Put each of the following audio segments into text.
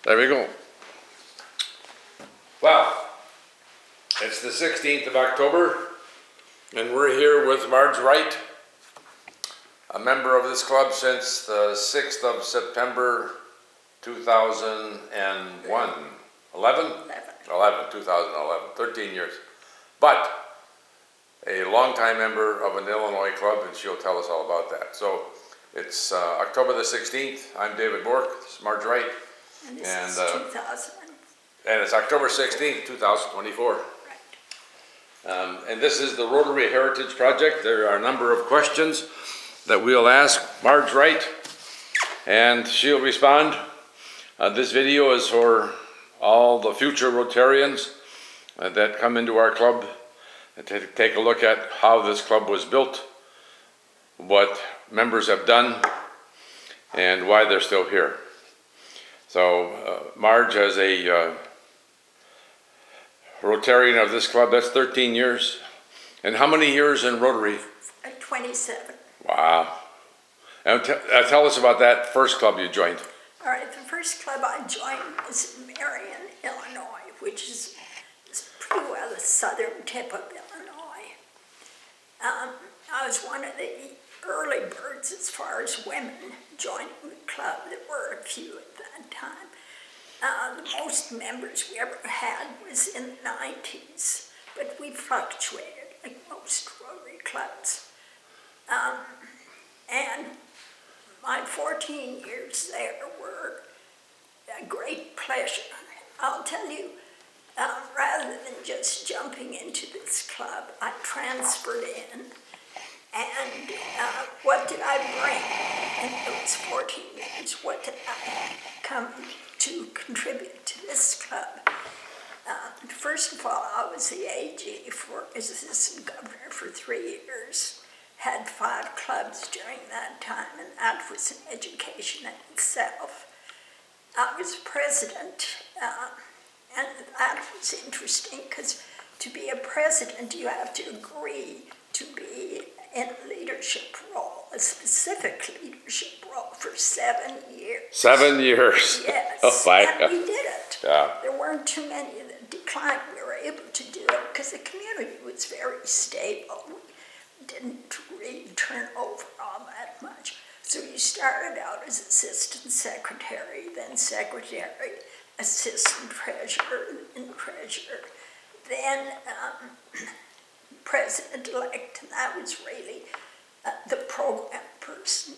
There we go. Well, it's the 16th of October, and we're here with Marjorie Wright, a member of this club since the 6th of September 2001. 2011, 13 years. But a longtime member of an Illinois club, and she'll tell us all about that. So it's October the 16th. I'm David Bork. This is Marjorie Wright. And this is 2000. And it's October 16th, 2024. Right. And this is the Rotary Heritage Project. There are a number of questions that we'll ask Marge Wright, and she'll respond. This video is for all the future Rotarians that come into our club and take a look at how this club was built, what members have done, and why they're still here. So Marge, as a Rotarian of this club, that's 13 years. And how many years in Rotary? 27. Wow. And tell us about that first club you joined. All right, the first club I joined was in Marion, Illinois, which is pretty well the southern tip of Illinois. I was one of the early birds as far as women joining the club. There were a few at that time. The most members we ever had was in the 90s, but we fluctuated like most Rotary clubs. And my 14 years there were a great pleasure. I'll tell you, rather than just jumping into this club, I transferred in. And what did I bring in those 14 years? What did I come to contribute to this club? First of all, I was the AG for assistant governor for 3 years. Had 5 clubs during that time, and that was an education in itself. I was president, and that was interesting because to be a president, you have to agree to be in a leadership role, a specific leadership role for 7 years. 7 years? Yes, Oh my God. and we did it. Yeah. There weren't too many that declined. We were able to do it because the community was very stable. We didn't really turn over all that much. So you started out as assistant secretary, then secretary, assistant treasurer, then treasurer, then president-elect, and that was really the program person.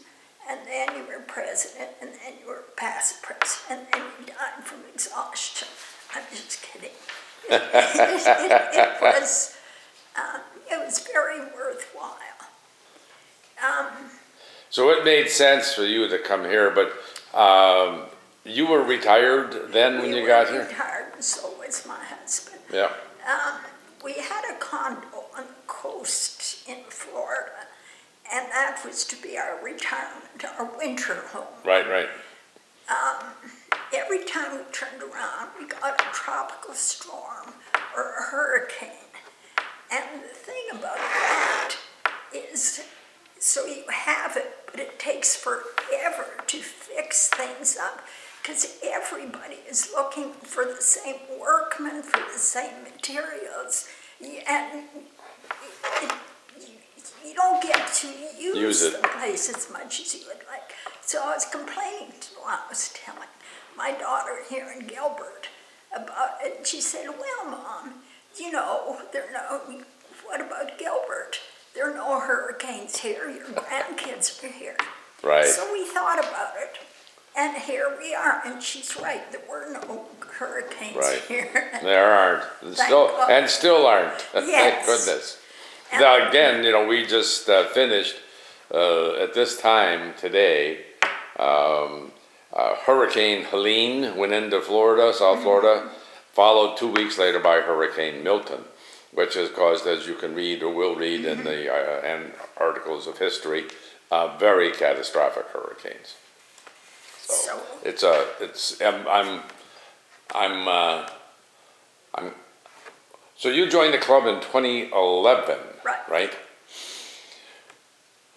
And then you were president, and then you were past president, and then you died from exhaustion. I'm just kidding. It was very worthwhile. So it made sense for you to come here, but you were retired then when you got here? We were retired, and so was my husband. Yeah. We had a condo on the coast in Florida, and that was to be our retirement, our winter home. Right. Every time we turned around, we got a tropical storm or a hurricane. And the thing about that is, so you have it, but it takes forever to fix things up because everybody is looking for the same workmen, for the same materials, and you don't get to use the place as much as you would like. So I was complaining to I was telling my daughter here in Gilbert about it, and she said, well, Mom, what about Gilbert? There are no hurricanes here, your grandkids are here. Right. So we thought about it, and here we are, and she's right, there were no hurricanes here. There aren't, and still aren't. Yes. Thank goodness. Now again, we just finished at this time today. Hurricane Helene went into Florida, South Florida, followed 2 weeks later by Hurricane Milton, which has caused, as you can read or will read in the articles of history, very catastrophic hurricanes. So So you joined the club in 2011, right?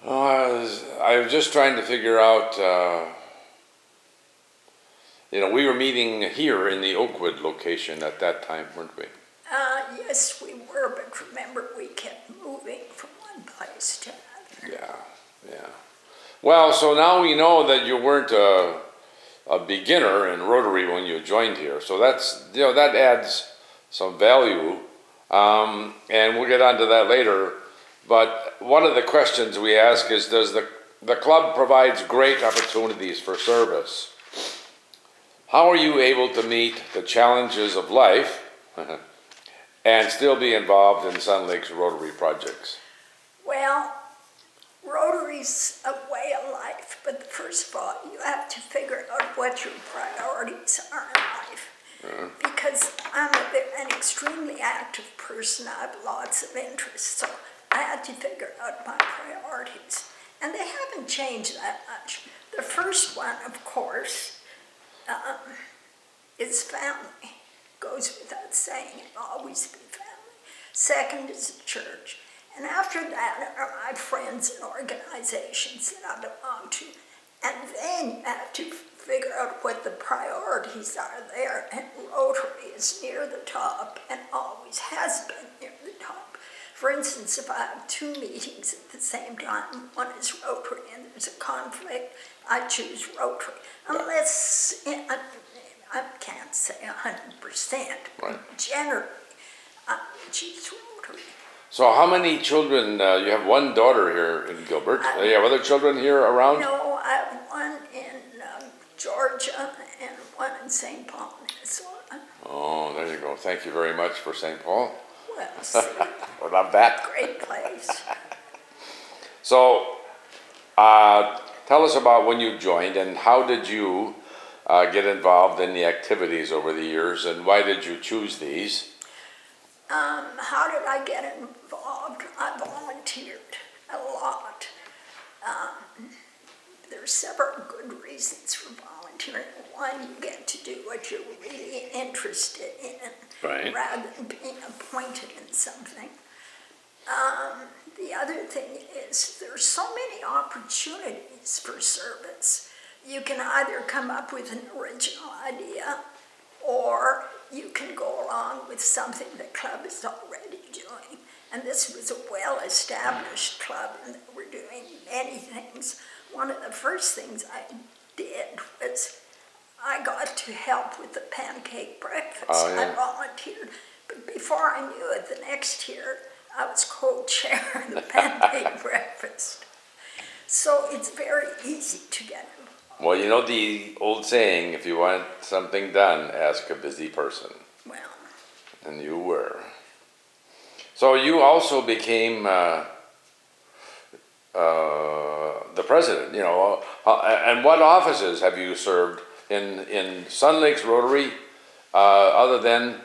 I was just trying to figure out we were meeting here in the Oakwood location at that time, weren't we? Yes, we were, but remember, we kept moving from one place to another. Yeah. Well, so now we know that you weren't a beginner in Rotary when you joined here. So that adds some value. And we'll get onto that later. But one of the questions we ask is, does the club provides great opportunities for service? How are you able to meet the challenges of life and still be involved in Sun Lake's Rotary projects? Well, Rotary's a way of life, but first of all, you have to figure out what your priorities are in life. Because I'm an extremely active person, I have lots of interests, so I had to figure out my priorities. And they haven't changed that much. The first one, of course, is family. Goes without saying, it'll always be family. Second is the church. And after that are my friends and organizations that I belong to. And then you have to figure out what the priorities are there. And Rotary is near the top and always has been near the top. For instance, if I have two meetings at the same time, one is Rotary and there's a conflict, I choose Rotary. Unless, I can't say 100%, but generally, I choose Rotary. So how many children, you have one daughter here in Gilbert. Do you have other children here around? No, I have one in Georgia and one in St. Paul, Minnesota. Oh, there you go. Thank you very much for St. Paul. Well, see, I love that. great place. So, tell us about when you joined and how did you get involved in the activities over the years and why did you choose these? How did I get involved? I volunteered a lot. There are several good reasons for volunteering. One, you get to do what you're really interested in, Right. rather than being appointed in something. The other thing is there's so many opportunities for service. You can either come up with an original idea or you can go along with something the club is already doing. And this was a well-established club and they were doing many things. One of the first things I did was I got to help with the pancake breakfast. Oh, yeah. I volunteered. But before I knew it, the next year, I was co-chair of the pancake breakfast. So it's very easy to get involved. Well, you know the old saying, if you want something done, ask a busy person. Well, And you were. So you also became the president, and what offices have you served in Sun Lakes Rotary, other than,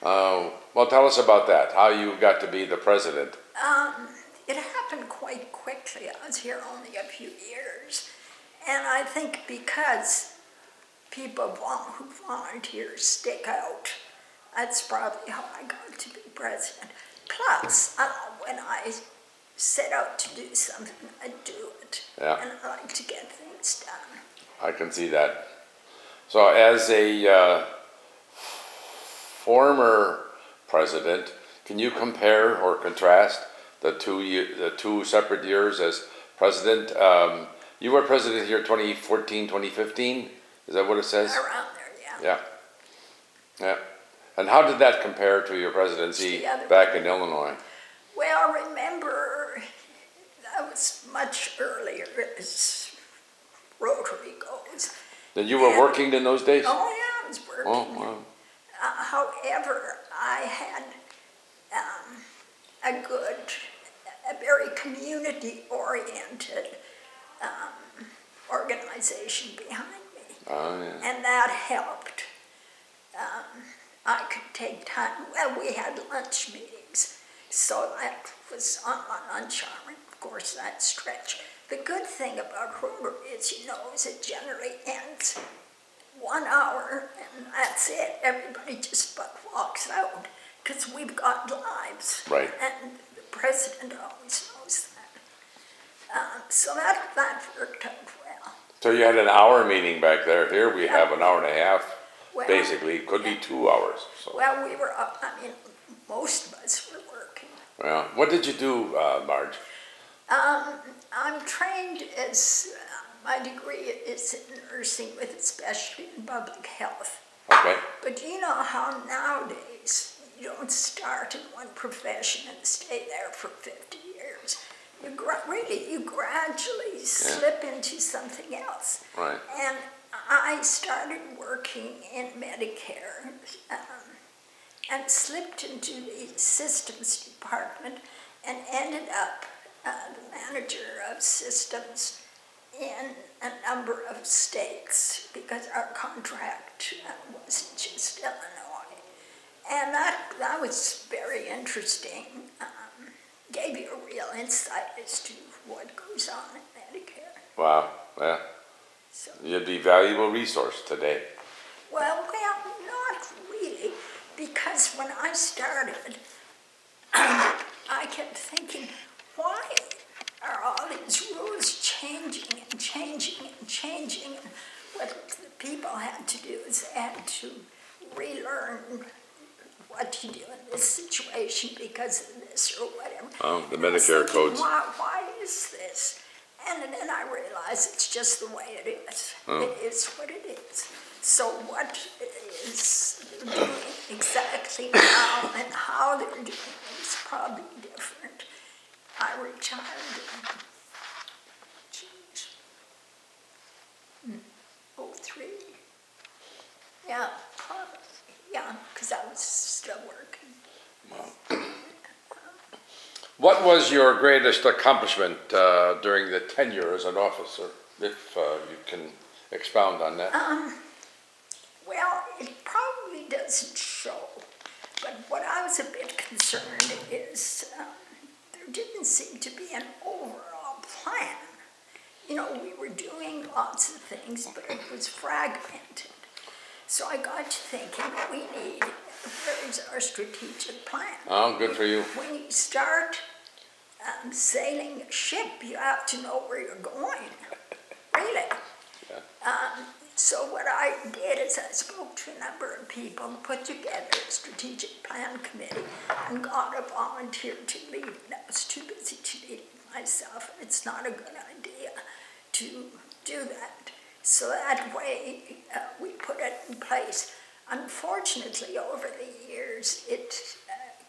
well, tell us about that, how you got to be the president. it happened quite quickly. I was here only a few years. And I think because people who volunteer stick out, that's probably how I got to be president. Plus, when I set out to do something, I do it. Yeah. And I like to get things done. I can see that. So as a former president, can you compare or contrast the two separate years as president? You were president here 2014, 2015? Is that what it says? Around there, yeah. Yeah. And how did that compare to your presidency back in Illinois? Well, remember, that was much earlier as Rotary goes. Then you were working in those days? Oh, yeah, I was working. Oh, wow. However, I had a very community-oriented organization behind me. Oh, yeah. And that helped. I could take time. Well, we had lunch meetings, so that was on my lunch hour, and of course that stretched. The good thing about Rotary is, is it generally ends 1 hour, and that's it. Everybody just walks out, because we've got lives. Right. And the president always knows that. So that worked out well. So you had an hour meeting back there. Here we have an hour and a half, Well, basically. It could be 2 hours. So. Well, we were up, I mean, most of us were working. Well, what did you do, Marge? I'm trained as, my degree is in nursing with a specialty in public health. Okay. But you know how nowadays you don't start in one profession and stay there for 50 years. You gradually slip into something else. Right. And I started working in Medicare and slipped into the systems department and ended up the manager of systems in a number of states because our contract was just Illinois. And that was very interesting. Gave you a real insight as to what goes on in Medicare. Wow. Yeah. So, You'd be a valuable resource today. well, not really, because when I started, I kept thinking, why are all these rules changing and changing and changing? And what the people had to do is they had to relearn what to do in this situation because of this or whatever. Oh, the And I was Medicare thinking, codes. Why is this? And then I realized it's just the way it is. Oh. It is what it is. So what is doing exactly now and how they're doing it is probably different. I retired in 03. Yeah, probably. Yeah, because I was still working. What was your greatest accomplishment during the tenure as an officer, if you can expound on that? Well, it probably doesn't show, but what I was a bit concerned is there didn't seem to be an overall plan. You know, we were doing lots of things, but it was fragmented. So I got to thinking, where is our strategic plan? Oh, good for you. When you start sailing a ship, you have to know where you're going, really. So what I did is I spoke to a number of people and put together a strategic plan committee and got a volunteer to lead it. I was too busy to lead it myself, and it's not a good idea to do that. So that way we put it in place. Unfortunately, over the years, it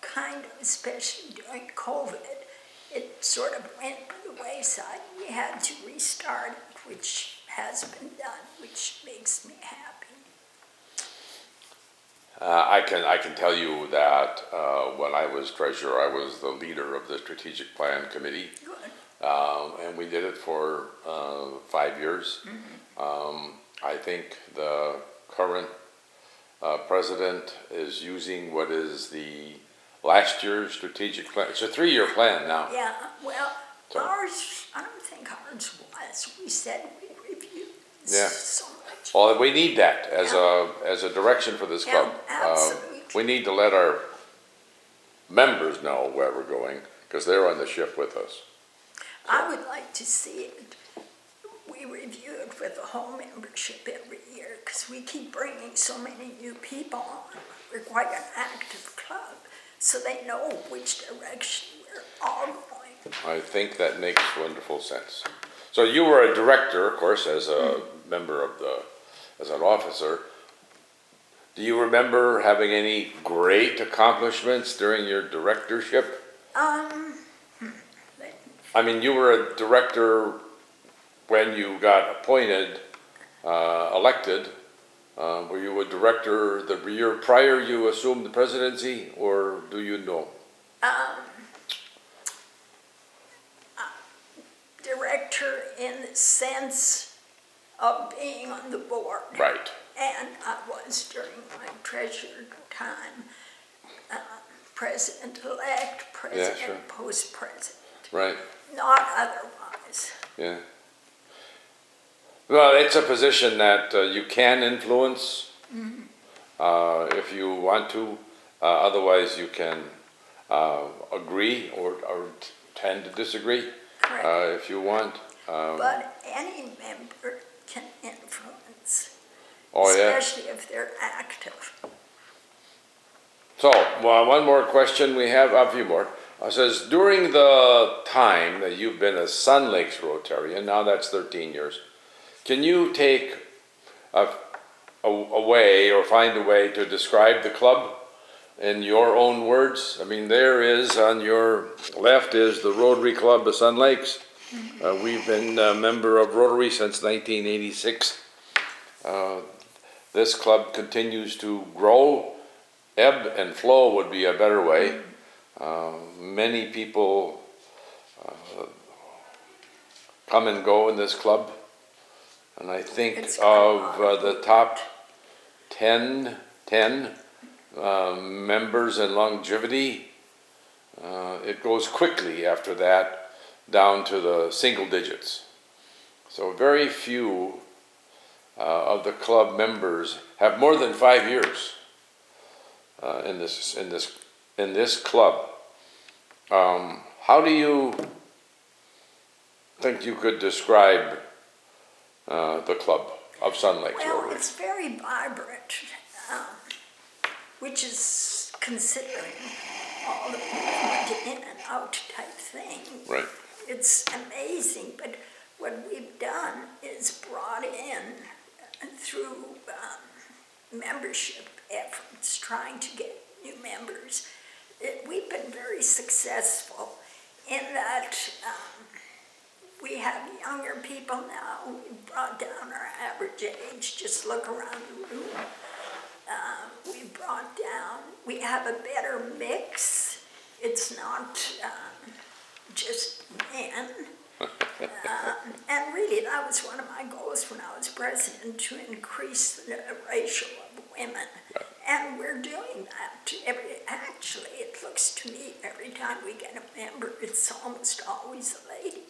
kind of, especially during COVID, it sort of went by the wayside. We had to restart it, which has been done, which makes me happy. I can tell you that when I was treasurer, I was the leader of the strategic plan committee. Good. And we did it for 5 years. Mm-hmm. I think the current president is using what is the last year's strategic plan. It's a 3-year plan now. Yeah, well, So- ours, I don't think ours was. We said we'd review Yeah. so much. Well, we need that as a direction for this club. Yeah, absolutely. We need to let our members know where we're going because they're on the ship with us. I would like to see it. We review it with the whole membership every year because we keep bringing so many new people on. We're quite an active club, so they know which direction we're all going. I think that makes wonderful sense. So you were a director, of course, as a member of as an officer. Do you remember having any great accomplishments during your directorship? I mean, you were a director when you got appointed, elected. Were you a director the year prior you assumed the presidency, or do you know? Director in the sense of being on the board. Right. And I was during my treasurer time, president-elect, president, sure. post-president. Right. Not otherwise. Yeah. Well, it's a position that you can influence if you want to. Otherwise, you can agree or tend to disagree Correct. if you want. But any member can influence, Oh, yeah. especially if they're active. So, well, one more question. We have a few more. It says, during the time that you've been a Sun Lakes Rotarian, now that's 13 years, can you take a way or find a way to describe the club in your own words? I mean, there is, on your left is the Rotary Club of Sun Lakes. We've been a member of Rotary since 1986. This club continues to grow. Ebb and flow would be a better way. Many people come and go in this club. And I think It's got a lot of the top 10 members in longevity, it goes quickly after that down to the single digits. So very few of the club members have more than 5 years in this club. How do you think you could describe the club of Sun Lakes Well, Rotary? it's very vibrant, which is considering all the movement in and out type thing. Right. It's amazing, but what we've done is brought in through membership efforts, trying to get new members. We've been very successful in that we have younger people now. We've brought down our average age. Just look around the room. We've brought down, we have a better mix. It's not just men. And really, that was one of my goals when I was president, to increase the ratio of women. And we're doing that. Actually, it looks to me, every time we get a member, it's almost always a lady.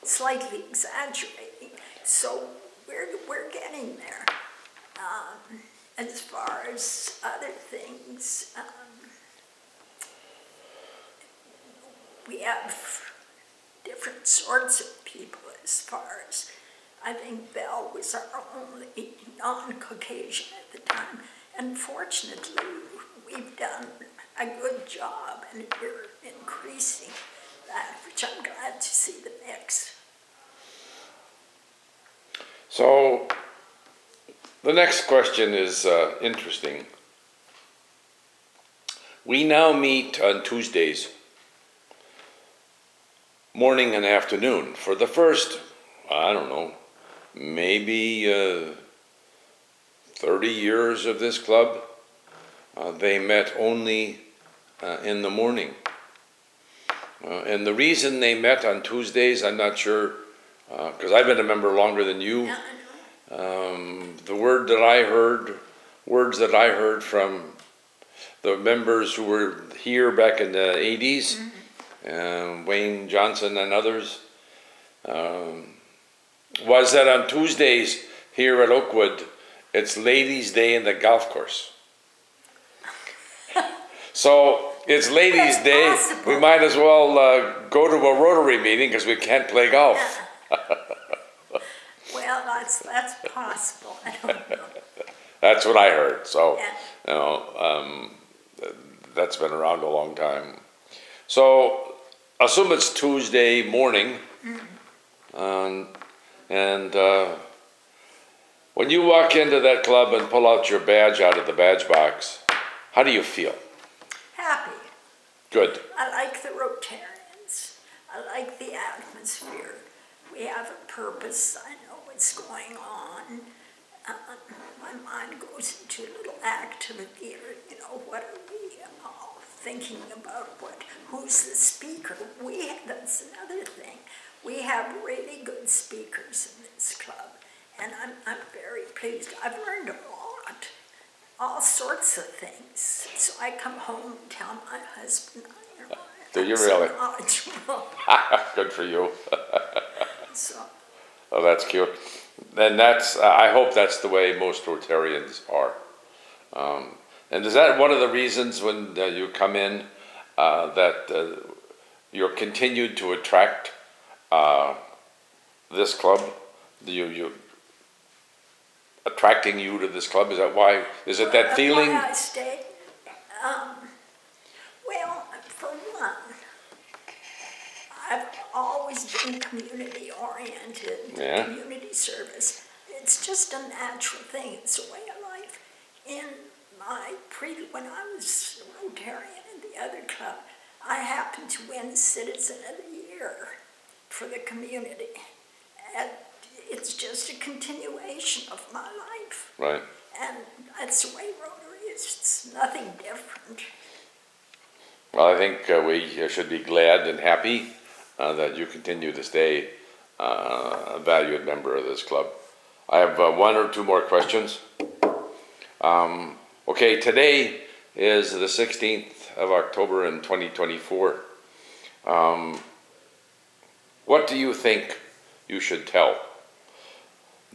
Slightly exaggerating. So we're getting there. As far as other things, we have different sorts of people. As far as, I think Belle was our only non-Caucasian at the time, and fortunately we've done a good job, and we're increasing that, which I'm glad to see the mix. So the next question is interesting. We now meet on Tuesdays, morning and afternoon. For the first, I don't know, maybe 30 years of this club, they met only in the morning. And the reason they met on Tuesdays, I'm not sure, because I've been a member longer than you. Yeah, The words that I heard from the members who were here back in the 80s, Wayne Johnson and others, was that on Tuesdays here at Oakwood, it's Ladies' Day in the golf course. So it's Ladies' That's Day. possible. We might as well go to a Rotary meeting because we can't play golf. Well, that's possible. I don't know. That's what I heard. So, Yeah. That's been around a long time. So, assume it's Tuesday morning, and when you walk into that club and pull out your badge out of the badge box, how do you feel? Happy. Good. I like the Rotarians. I like the atmosphere. We have a purpose. I know what's going on. My mind goes into a little activity, or, what are we all thinking about? Who's the speaker? That's another thing. We have really good speakers in this club, and I'm very pleased. I've learned a lot, all sorts of things. So I come home and tell my husband, Do you I'm so really? knowledgeable. Good for you. So, Oh, that's cute. And I hope that's the way most Rotarians are. And is that one of the reasons when you come in that you're continued to attract this club? attracting you to this club? Is that why? Is it that feeling? Why I stayed? Well, for one, I've always been community-oriented, Yeah. community service. It's just a natural thing. It's a way of life. When I was Rotarian in the other club, I happened to win Citizen of the Year for the community. And it's just a continuation of my life. Right. And that's the way Rotary is. It's nothing different. Well, I think we should be glad and happy that you continue to stay a valued member of this club. I have one or two more questions. Okay, today is the 16th of October in 2024. What do you think you should tell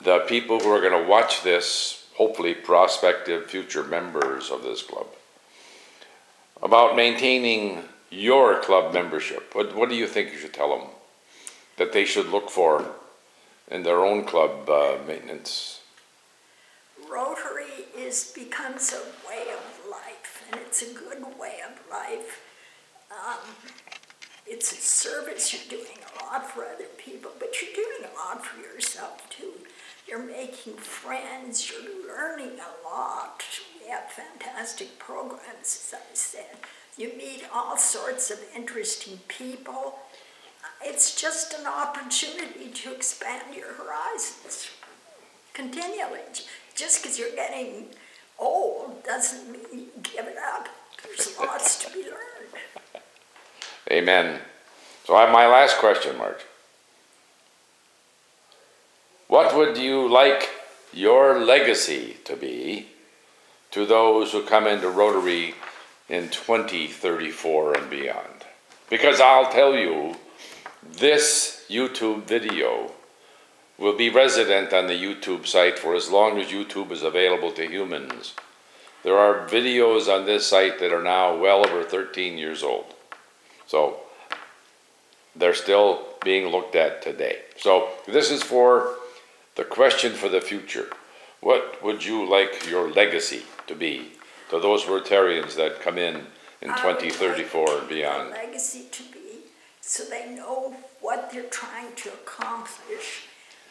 the people who are going to watch this, hopefully prospective future members of this club, about maintaining your club membership? What do you think you should tell them that they should look for in their own club maintenance? Rotary becomes a way of life, and it's a good way of life. It's a service. You're doing a lot for other people, but you're doing a lot for yourself too. You're making friends, you're learning a lot. We have fantastic programs, as I said. You meet all sorts of interesting people. It's just an opportunity to expand your horizons continually. Just because you're getting old doesn't mean you give it up. There's lots to be learned. Amen. So I have my last question, Marge. What would you like your legacy to be to those who come into Rotary in 2034 and beyond? Because I'll tell you, this YouTube video will be resident on the YouTube site for as long as YouTube is available to humans. There are videos on this site that are now well over 13 years old. So they're still being looked at today. So this is for the question for the future. What would you like your legacy to be to those Rotarians that come in 2034 and beyond? A legacy to be so they know what they're trying to accomplish,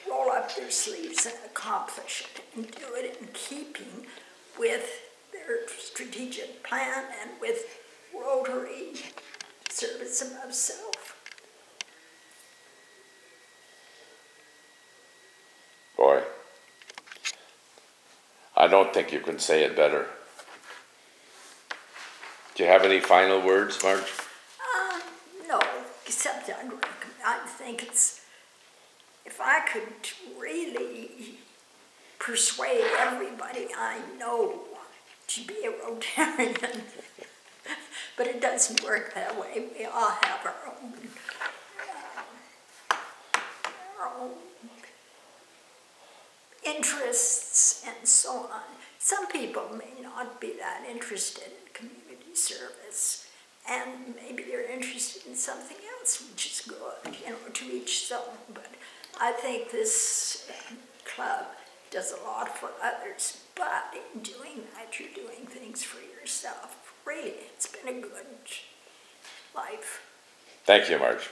roll up their sleeves and accomplish it, and do it in keeping with their strategic plan and with Rotary service above self. Boy, I don't think you can say it better. Do you have any final words, Marge? No, except I think if I could really persuade everybody I know to be a Rotarian, but it doesn't work that way. We all have our own interests and so on. Some people may not be that interested in community service, and maybe they're interested in something else, which is good, to each his own. But I think this club does a lot for others, but in doing that, you're doing things for yourself. Really, it's been a good life. Thank you, Marge.